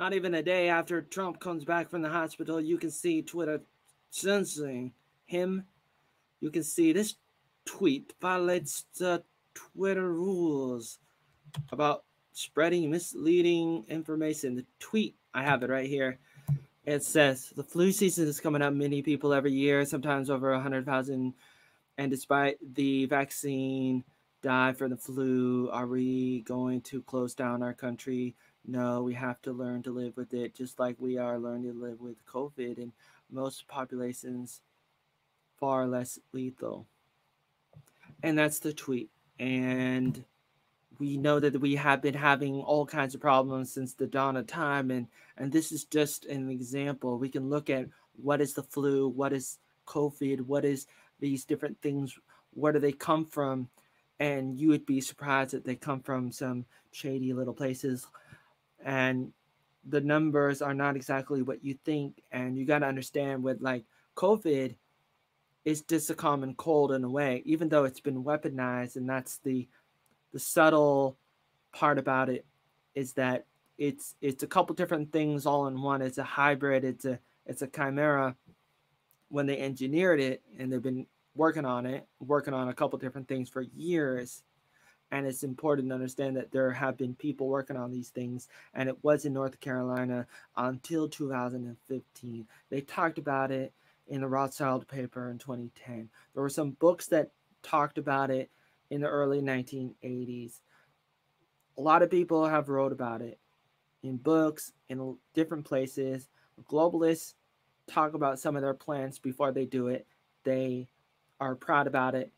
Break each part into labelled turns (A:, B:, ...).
A: Not even a day after Trump comes back from the hospital, you can see Twitter censoring him. You can see this tweet violates the Twitter rules about spreading misleading information. The tweet, I have it right here. It says the flu season is coming up. Many people every year, sometimes over 100,000. And despite the vaccine die for the flu, are we going to close down our country? No, we have to learn to live with it, just like we are learning to live with COVID. And most populations far less lethal. And that's the tweet. And we know that we have been having all kinds of problems since the dawn of time, and this is just an example. We can look at what is the flu, what is COVID, what is these different things, where do they come from, and you would be surprised that they come from some shady little places, and the numbers are not exactly what you think. And you got to understand, with like COVID, is just a common cold in a way, even though it's been weaponized. And that's the subtle part about it, is that it's a couple different things all in one. It's a hybrid. It's a chimera. When they engineered it, and they've been working on it, working on a couple different things for years. And it's important to understand that there have been people working on these things, and it was in North Carolina until 2015. They talked about it in the Rothschild paper in 2010. There were some books that talked about it in the early 1980s. A lot of people have wrote about it in books, in different places. Globalists talk about some of their plans before they do it. They are proud about it,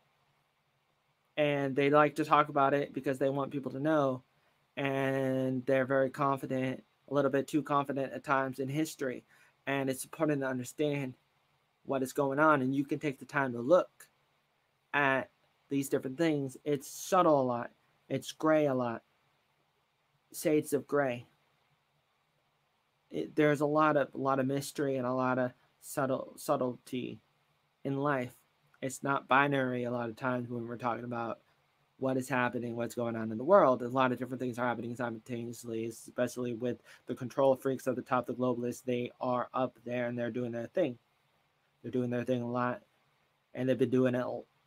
A: and they like to talk about it because they want people to know. And they're very confident, a little bit too confident at times in history. And it's important to understand what is going on, and you can take the time to look at these different things. It's subtle a lot, it's gray a lot, shades of gray. There's a lot of mystery and a lot of subtlety in life. It's not binary a lot of times when we're talking about what is happening, what's going on in the world. A lot of different things are happening simultaneously, especially with the control freaks at the top, the globalists. They are up there and they're doing their thing. They're doing their thing a lot, and they've been doing it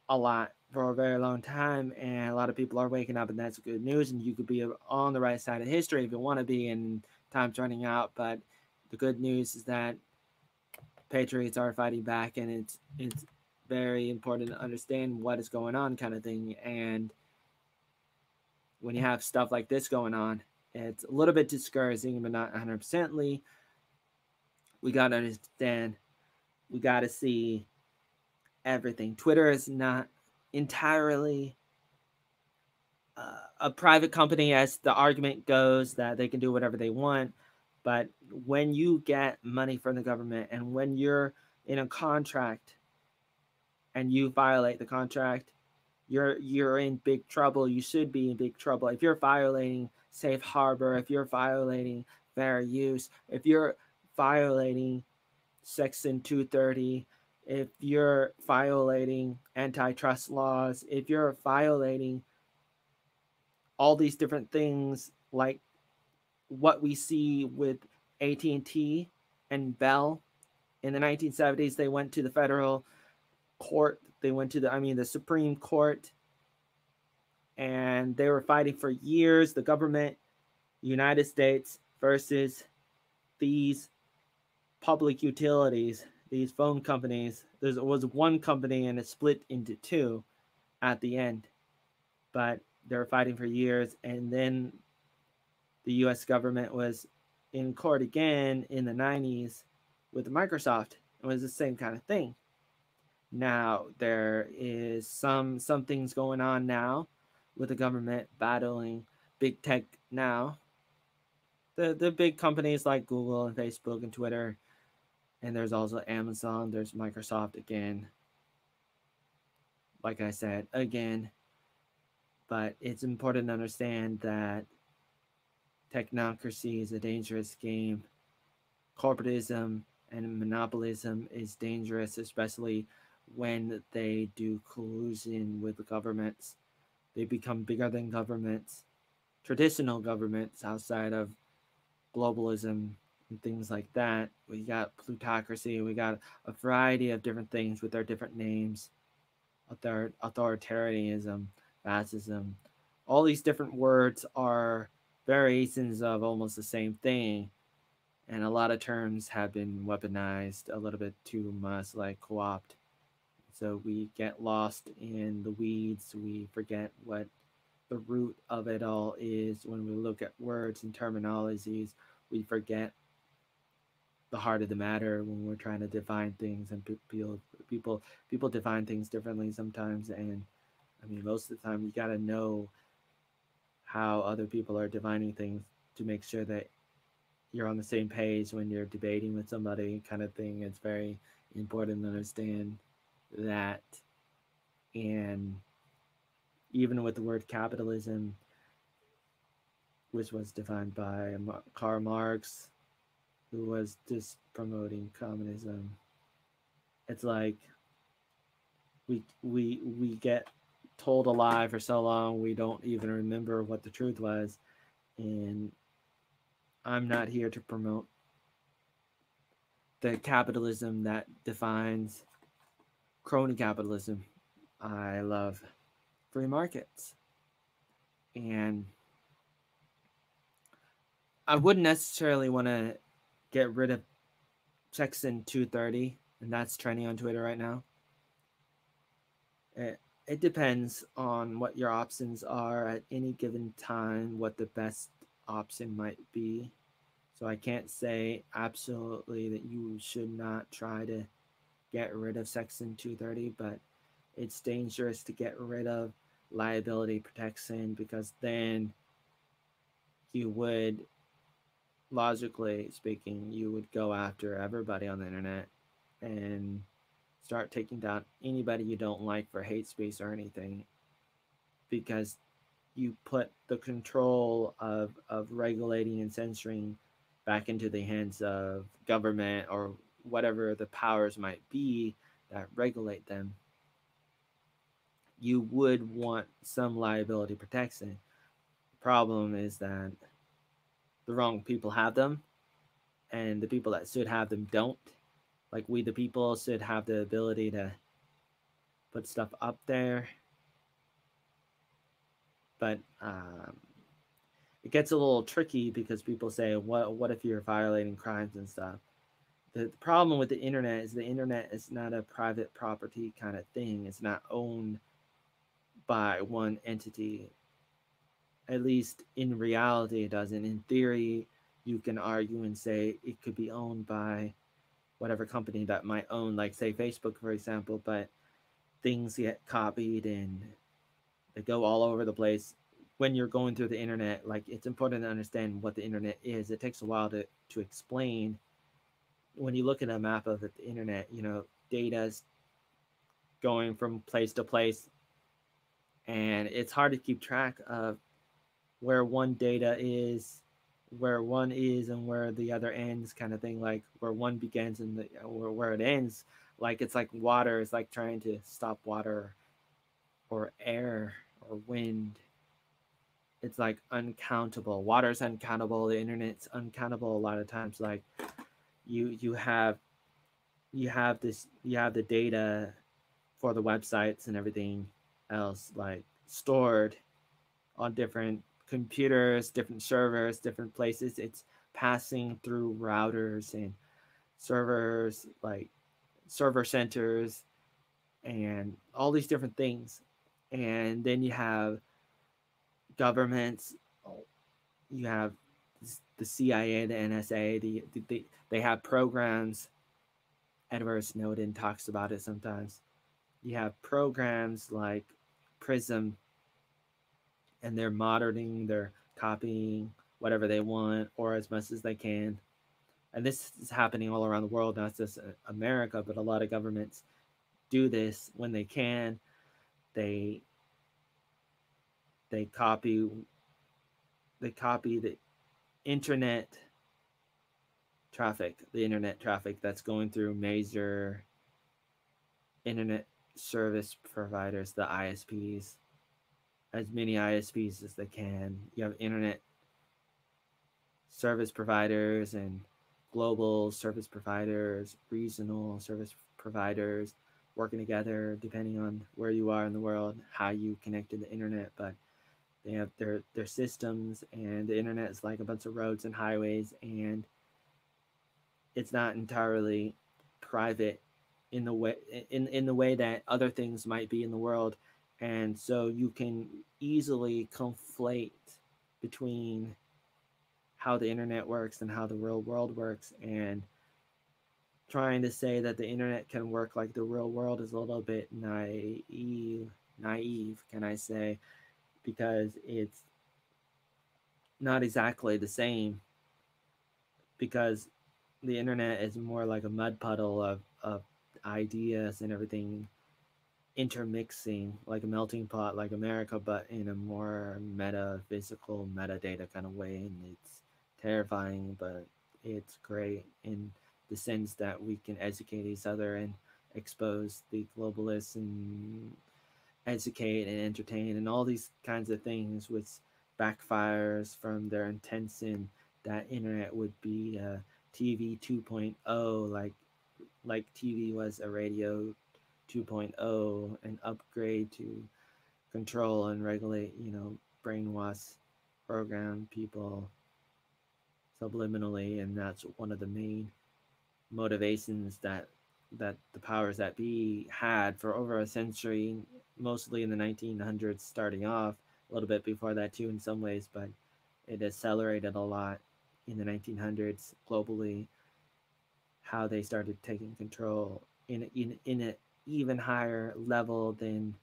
A: a lot for a very long time. And a lot of people are waking up, and that's good news. And you could be on the right side of history if you want to be, and time's running out. But the good news is that patriots are fighting back, and it's very important to understand what is going on, kind of thing. And when you have stuff like this going on, it's a little bit discouraging, but not 100%ly. We got to understand, we got to see everything. Twitter is not entirely a private company, as the argument goes, that they can do whatever they want. But when you get money from the government, and when you're in a contract and you violate the contract, you're in big trouble. You should be in big trouble. If you're violating safe harbor, if you're violating fair use, if you're violating Section 230, if you're violating antitrust laws, if you're violating all these different things, like what we see with AT&T and Bell in the 1970s, they went to the federal court. They went to the Supreme Court, and they were fighting for years. The government, United States, versus these public utilities, these phone companies. There was one company, and it split into two at the end, but they were fighting for years. And then the U.S. government was in court again in the 90s with Microsoft. It was the same kind of thing. Now there is some things going on now with the government battling big tech now. The big companies like Google and Facebook and Twitter, and there's also Amazon, there's Microsoft again. Like I said, again. But it's important to understand that technocracy is a dangerous game. Corporatism and monopolism is dangerous, especially when they do collusion with the governments. They become bigger than governments, traditional governments outside of globalism and things like that. We got plutocracy. We got a variety of different things with their different names. Authoritarianism, fascism. All these different words are variations of almost the same thing, and a lot of terms have been weaponized a little bit too much, like co-opt. So we get lost in the weeds. We forget what the root of it all is. When we look at words and terminologies, we forget the heart of the matter when we're trying to define things, and people define things differently sometimes. And I mean, most of the time, you got to know how other people are defining things to make sure that you're on the same page when you're debating with somebody, kind of thing. It's very important to understand that. And even with the word capitalism, which was defined by Karl Marx, who was just promoting communism, it's like we get told a lie for so long we don't even remember what the truth was. And I'm not here to promote the capitalism that defines crony capitalism. I love free markets. And I wouldn't necessarily want to get rid of Section 230, and that's trending on Twitter right now. It depends on what your options are at any given time, what the best option might be. So I can't say absolutely that you should not try to get rid of Section 230, but it's dangerous to get rid of liability protection, because then you would, logically speaking, you would go after everybody on the internet and start taking down anybody you don't like for hate speech or anything, because you put the control of regulating and censoring back into the hands of government or whatever the powers might be that regulate them. You would want some liability protection. The problem is that the wrong people have them, and the people that should have them don't. Like, we, the people, should have the ability to put stuff up there. But it gets a little tricky because people say, what if you're violating crimes and stuff? The problem with the internet is not a private property kind of thing. It's not owned by one entity. At least in reality, it doesn't. In theory, you can argue and say it could be owned by whatever company that might own, like, say, Facebook, for example, but things get copied and they go all over the place. When you're going through the internet, like, it's important to understand what the internet is. It takes a while to explain. When you look at a map of the internet, data's going from place to place, and it's hard to keep track of where one data is, where one is, and where the other ends, kind of thing. Like, where one begins and where it ends. Like, it's like water. It's like trying to stop water or air or wind. It's like uncountable. Water's uncountable. The internet's uncountable a lot of times. Like, you have the data for the websites and everything else, like, stored on different computers, different servers, different places. It's passing through routers and servers, like server centers, and all these different things. And then you have governments. You have the CIA, the NSA. They have programs. Edward Snowden talks about it sometimes. You have programs like Prism, and they're monitoring, they're copying whatever they want or as much as they can. And this is happening all around the world, not just America, but a lot of governments do this when they can. They copy the internet traffic that's going through major internet service providers, the ISPs, as many ISPs as they can. You have internet service providers and global service providers, regional service providers working together depending on where you are in the world, how you connect to the internet. But they have their systems, and the internet is like a bunch of roads and highways, and it's not entirely private in the way in the way that other things might be in the world. And so you can easily conflate between how the internet works and how the real world works, and trying to say that the internet can work like the real world is a little bit naive, can I say, because it's not exactly the same, because the internet is more like a mud puddle of ideas and everything intermixing like a melting pot, like America, but in a more metaphysical, metadata kind of way. And it's terrifying, but it's great in the sense that we can educate each other and expose the globalists and educate and entertain and all these kinds of things, which backfires from their intents in that internet would be TV 2.0, like TV was a radio 2.0, an upgrade to control and regulate, brainwash, program people subliminally. And that's one of the main motivations that the powers that be had for over a century, mostly in the 1900s, starting off a little bit before that too in some ways, but it accelerated a lot in the 1900s globally, how they started taking control in an even higher level than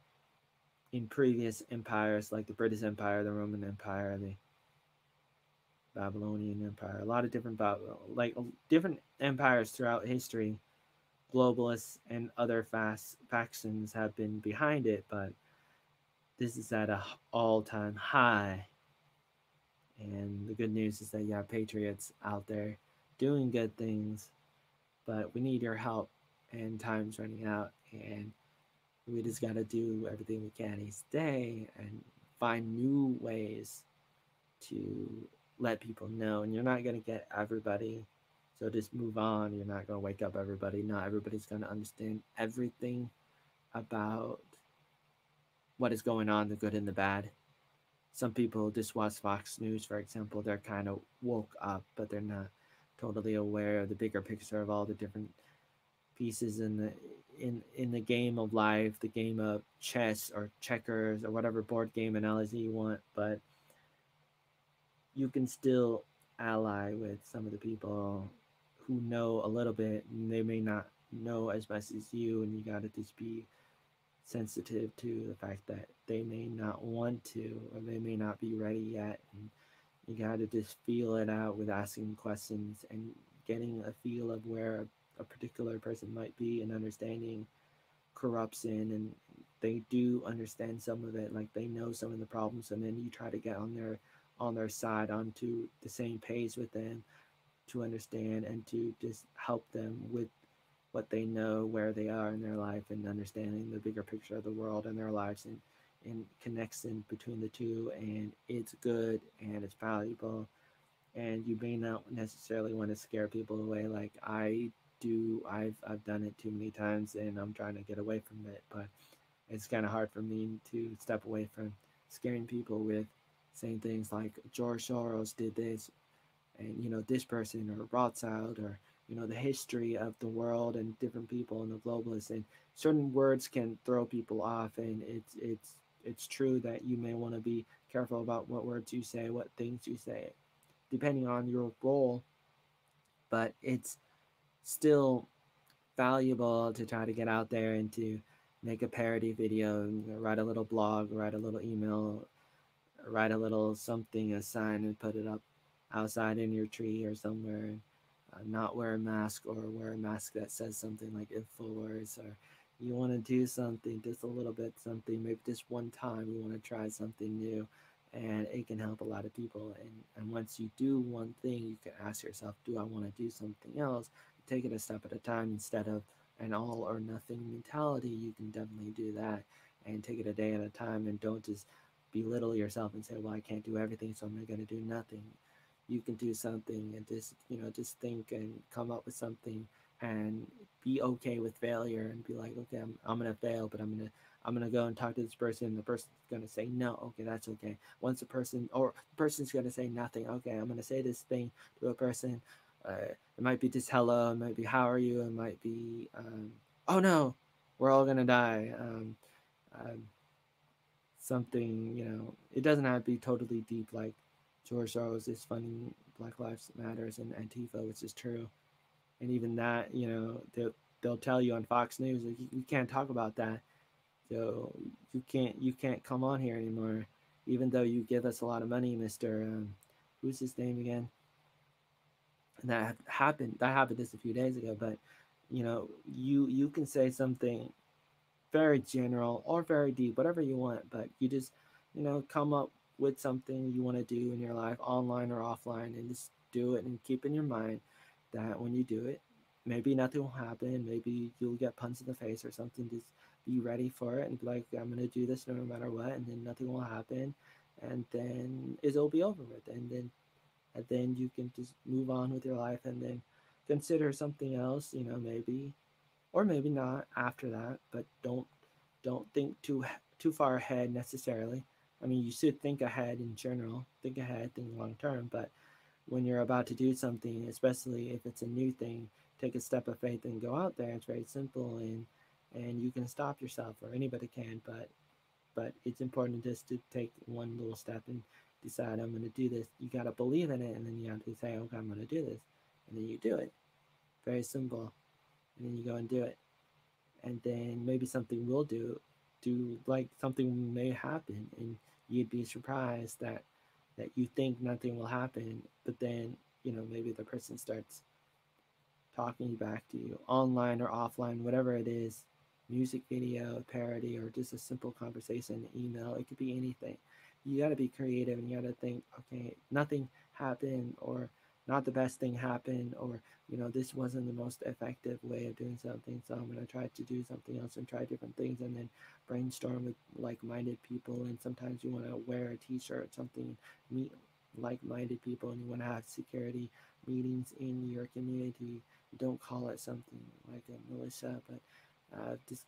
A: in previous empires like the British Empire, the Roman Empire, the Babylonian Empire, a lot of different different empires throughout history. Globalists and other fast factions have been behind it, but this is at a all-time high. And the good news is that you have patriots out there doing good things, but we need your help, and time's running out, and we just got to do everything we can each day and find new ways to let people know. And you're not going to get everybody, so just move on. You're not going to wake up everybody. Not everybody's going to understand everything about what is going on, the good and the bad. Some people just watch Fox News, for example. They're kind of woke up, but they're not totally aware of the bigger picture of all the different pieces in the game of life, the game of chess or checkers or whatever board game analogy you want. But you can still ally with some of the people who know a little bit, and they may not know as much as you, and you got to just be sensitive to the fact that they may not want to, or they may not be ready yet. And you got to just feel it out with asking questions and getting a feel of where a particular person might be, and understanding corruption. And they do understand some of it, like they know some of the problems, and then you try to get on their side, onto the same page with them, to understand and to just help them with what they know, where they are in their life, and understanding the bigger picture of the world and their lives, and connection between the two. And it's good and it's valuable. And you may not necessarily want to scare people away like I do. I've done it too many times, and I'm trying to get away from it. But it's kind of hard for me to step away from scaring people with saying things like George Soros did this, and this person, or Rothschild, or the history of the world and different people and the globalists. And certain words can throw people off, and it's true that you may want to be careful about what words you say, what things you say, depending on your role. But it's still valuable to try to get out there and to make a parody video, and write a little blog, write a little email, write a little something, a sign, and put it up outside in your tree or somewhere. Not wear a mask, or wear a mask that says something like InfoWars, or you want to do something, just a little bit something, maybe just one time you want to try something new, and it can help a lot of people. And once you do one thing, you can ask yourself, do I want to do something else? Take it a step at a time, instead of an all or nothing mentality. You can definitely do that, and take it a day at a time, and don't just belittle yourself and say, well, I can't do everything, so I'm not going to do nothing. you can do something and just, you know, just think and come up with something and be okay with failure and be like, okay, I'm gonna fail, but I'm gonna go and talk to this person, and the person's gonna say no. Okay, that's okay. Once the person, or the person's gonna say nothing, okay, I'm gonna say this thing to a person. It might be just hello, it might be how are you, it might be oh no, we're all gonna die. Um, Something, you know, it doesn't have to be totally deep like George Soros is funding Black Lives Matters and Antifa, which is true. And even that, you know, they'll tell you on Fox News like you can't talk about that. So you can't come on here anymore, even though you give us a lot of money, Mister. Who's his name again? And that happened. That happened just a few days ago. But you know, you can say something very general or very deep, whatever you want, but you just, you know, come up with something you want to do in your life, online or offline, and just do it and keep in your mind that when you do it, maybe nothing will happen, maybe you'll get punched in the face or something. Just be ready for it and be like, I'm gonna do this no matter what, and then nothing will happen, and then it'll be over with, and then you can just move on with your life, and then consider something else, you know, maybe or maybe not after that, but don't think too far ahead necessarily. I mean, you should think ahead in general, think ahead, think long term, but when you're about to do something, especially if it's a new thing, take a step of faith and go out there. It's very simple, and you can stop yourself, or anybody can, but it's important just to take one little step and decide I'm going to do this. You got to believe in it, and then you have to say, okay, I'm going to do this, and then you do it. Very simple, and then you go and do it, and then maybe something will do like something may happen, and you'd be surprised that you think nothing will happen, but then, you know, maybe the person starts talking back to you online or offline, whatever it is, music video, parody, or just a simple conversation, email. It could be anything. You got to be creative, and you got to think, okay, nothing happened, or not the best thing happened, or, you know, this wasn't the most effective way of doing something. So I'm going to try to do something else and try different things, and then brainstorm with like minded people. And sometimes you want to wear a t shirt, something, meet like minded people, and you want to have security meetings in your community. Don't call it something like a militia, but just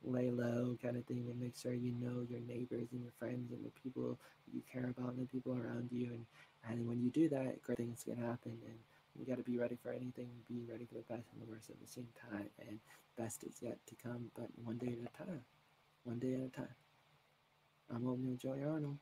A: lay low kind of thing, and make sure you know your neighbors and your friends and the people you care about and the people around you. And when you do that, great things can happen. And you got to be ready for anything, be ready for the best and the worst at the same time. And best is yet to come, but one day at a time. One day at a time. I'm Oatmeal Joey Arnold.